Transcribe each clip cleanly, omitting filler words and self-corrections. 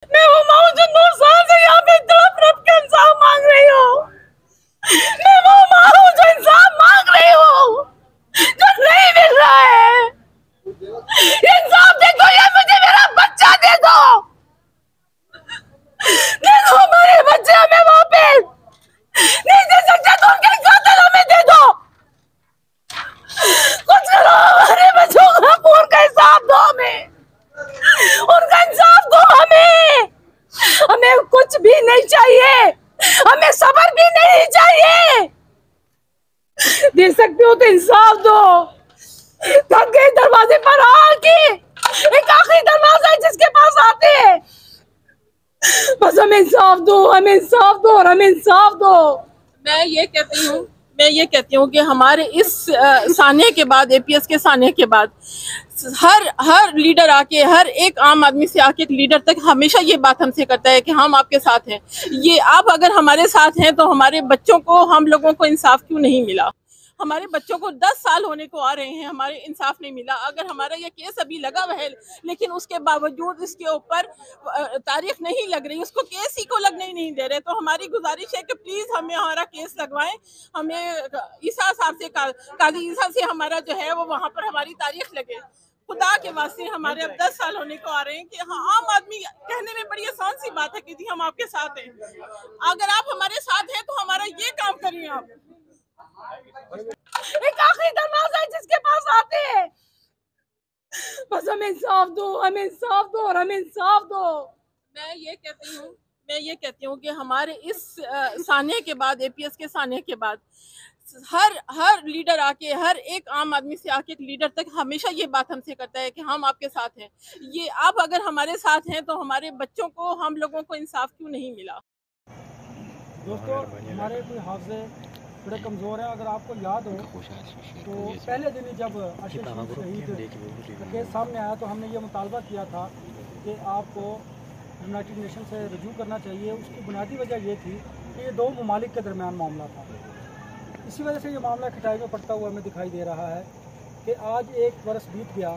میں وہ ماں جو 9 سال سے یہاں پہ تڑپ کے انصاف مانگ رہی ہوں. میں وہ ماں ہوں جو انصاف مانگ رہی ہوں, جو نہیں مل رہا ہے. انصاف دے دو یا مجھے میرا بچہ دے دو. دے دو ہمارے بچے ہمیں واپس. نہیں دے سکتے تو ان کے قاتل ہمیں دے دو. کچھ کرو, ہمارے بچوں کا خون کا حساب دو ہمیں. ان کا انصاف دو ہمیں. ہمیں کچھ بھی نہیں چاہیے, ہمیں صبر بھی نہیں چاہیے. دے سکتے ہو تو انصاف دو. تھک گئے دروازے پر آ کے. ایک آخری دروازہ ہے جس کے پاس آتے ہیں. بس ہمیں انصاف دو, ہمیں انصاف دو اور ہمیں انصاف دو. میں یہ کہتی ہوں کہ ہمارے اس سانحے کے بعد, اے پی ایس کے سانحے کے بعد, ہر لیڈر آ کے, ہر ایک عام آدمی سے آ کے ایک لیڈر تک ہمیشہ یہ بات ہم سے کرتا ہے کہ ہم آپ کے ساتھ ہیں. یہ آپ اگر ہمارے ساتھ ہیں تو ہمارے بچوں کو, ہم لوگوں کو انصاف کیوں نہیں ملا؟ ہمارے بچوں کو 10 سال ہونے کو آ رہے ہیں, ہمارے انصاف نہیں ملا. اگر ہمارا یہ کیس ابھی لگا ہوا ہے لیکن اس کے باوجود اس کے اوپر تاریخ نہیں لگ رہی, اس کو کیس ہی کو لگنے ہی نہیں دے رہے, تو ہماری گزارش ہے کہ پلیز ہمیں ہمارا کیس لگوائیں. ہمیں عیسیٰ صاحب سے, قاضی عیسیٰ سے ہمارا جو ہے وہ وہاں پر ہماری تاریخ لگے. خدا کے واسطے ہمارے اب 10 سال ہونے کو آ رہے ہیں کہ ہاں, عام آدمی کہنے میں بڑی آسان سی بات ہے کہ جی ہم آپ کے ساتھ ہیں. اگر آپ ہمارے ساتھ ہیں تو ہمارا یہ کام کریے. آپ ایک آخری دروازہ ہے جس کے پاس آتے ہیں. بس ہمیں انصاف دو, ہمیں انصاف دو اور ہمیں انصاف دو. میں یہ کہتی ہوں کہ ہمارے اس سانحے کے بعد, اے پی ایس کے سانحے کے بعد, ہر لیڈر آ کے, ہر ایک عام آدمی سے آ کے ایک لیڈر تک ہمیشہ یہ بات ہم سے کرتا ہے کہ ہم آپ کے ساتھ ہیں. یہ آپ اگر ہمارے ساتھ ہیں تو ہمارے بچوں کو, ہم لوگوں کو انصاف کیوں نہیں ملا؟ دوستو, ہمارے کوئی حافظے بڑے کمزور ہیں. اگر آپ کو یاد ہو تو پہلے دن ہی جب ارشد شریف شہید کا کیس سامنے آیا تو ہم نے یہ مطالبہ کیا تھا کہ آپ کو یونائٹڈ نیشن سے رجوع کرنا چاہیے. اس کی بنیادی وجہ یہ تھی کہ یہ 2 ممالک کے درمیان معاملہ تھا. اسی وجہ سے یہ معاملہ کھٹائی میں پڑتا ہوا ہمیں دکھائی دے رہا ہے کہ آج 1 برس بیت گیا,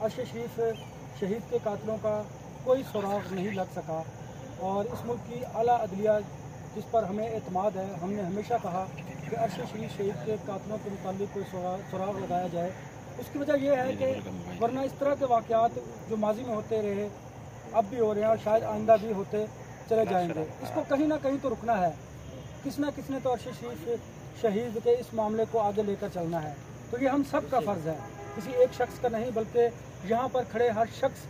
ارشد شریف شہید کے قاتلوں کا کوئی سراغ نہیں لگ سکا. اور اس ملک کی اعلیٰ عدلیہ جس پر ہمیں اعتماد ہے, ہم نے ہمیشہ کہا کہ ارشد شریف شہید کے قاتلوں کے متعلق کوئی سراغ لگایا جائے. اس کی وجہ یہ ہے کہ ورنہ اس طرح کے واقعات جو ماضی میں ہوتے رہے, اب بھی ہو رہے ہیں اور شاید آئندہ بھی ہوتے چلے جائیں گے. اس کو کہیں نہ کہیں تو رکنا ہے. کس نہ کس نے تو ارشد شریف شہید کے اس معاملے کو آگے لے کر چلنا ہے. تو یہ ہم سب کا فرض ہے, کسی ایک شخص کا نہیں, بلکہ یہاں پر کھڑے ہر شخص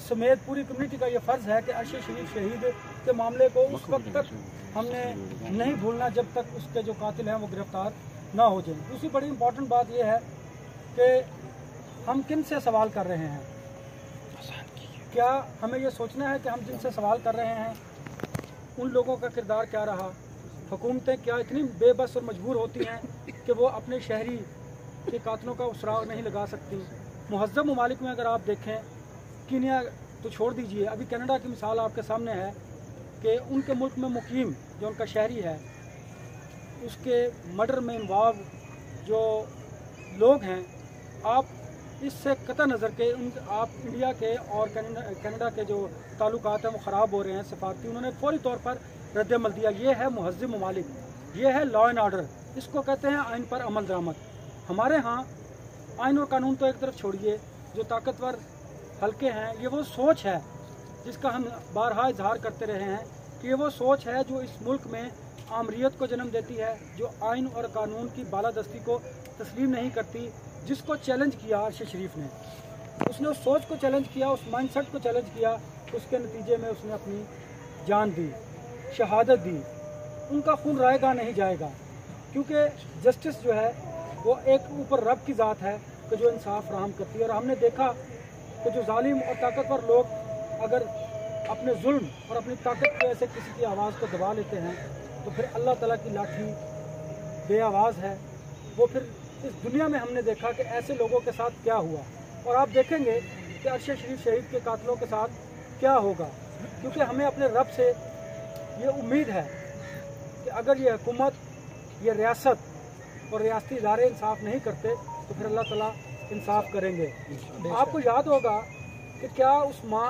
سمیت پوری کمیونٹی کا یہ فرض ہے کہ ارشد شریف شہید کے معاملے کو اس وقت تک ہم نے نہیں بھولنا جب تک اس کے جو قاتل ہیں وہ گرفتار نہ ہو جائیں. دوسری بڑی امپورٹنٹ بات یہ ہے کہ ہم کن سے سوال کر رہے ہیں. کیا ہمیں یہ سوچنا ہے کہ ہم جن سے سوال کر رہے ہیں ان لوگوں کا کردار کیا رہا؟ حکومتیں کیا اتنی بے بس اور مجبور ہوتی ہیں کہ وہ اپنے شہری کے قاتلوں کا سراغ نہیں لگا سکتی؟ مہذب ممالک میں اگر آپ دیکھیں, کینیا تو چھوڑ دیجئے, ابھی کینیڈا کی مثال آپ کے سامنے ہے کہ ان کے ملک میں مقیم جو ان کا شہری ہے, اس کے مرڈر میں انوالو جو لوگ ہیں, آپ اس سے قطع نظر کہ آپ انڈیا کے اور کینیڈا کے جو تعلقات ہیں وہ خراب ہو رہے ہیں سفارتی, انہوں نے فوری طور پر رد عمل دیا. یہ ہے مہذب ممالک, یہ ہے لا اینڈ آرڈر, اس کو کہتے ہیں آئین پر عمل درآمد. ہمارے ہاں آئین اور قانون تو ایک طرف چھوڑیے, جو طاقتور حلقے ہیں, یہ وہ سوچ ہے جس کا ہم بارہا اظہار کرتے رہے ہیں کہ یہ وہ سوچ ہے جو اس ملک میں آمریت کو جنم دیتی ہے, جو آئین اور قانون کی بالادستی کو تسلیم نہیں کرتی, جس کو چیلنج کیا ارشد شریف نے. اس نے اس سوچ کو چیلنج کیا, اس مائنڈ سیٹ کو چیلنج کیا, اس کے نتیجے میں اس نے اپنی جان دی, شہادت دی. ان کا خون رائے گا نہیں جائے گا, کیونکہ جسٹس جو ہے وہ ایک اوپر رب کی ذات ہے کہ جو انصاف فراہم کرتی ہے. اور ہم نے دیکھا کہ جو ظالم اور طاقتور لوگ اگر اپنے ظلم اور اپنی طاقت کی وجہ سے کسی کی آواز کو دبا لیتے ہیں تو پھر اللہ تعالیٰ کی لاٹھی بے آواز ہے. وہ پھر اس دنیا میں ہم نے دیکھا کہ ایسے لوگوں کے ساتھ کیا ہوا, اور آپ دیکھیں گے کہ ارشد شریف شہید کے قاتلوں کے ساتھ کیا ہوگا. کیونکہ ہمیں اپنے رب سے یہ امید ہے کہ اگر یہ حکومت, یہ ریاست اور ریاستی ادارے انصاف نہیں کرتے تو پھر اللہ تعالیٰ انصاف کریں گے. آپ کو یاد ہوگا کہ کیا اس ماں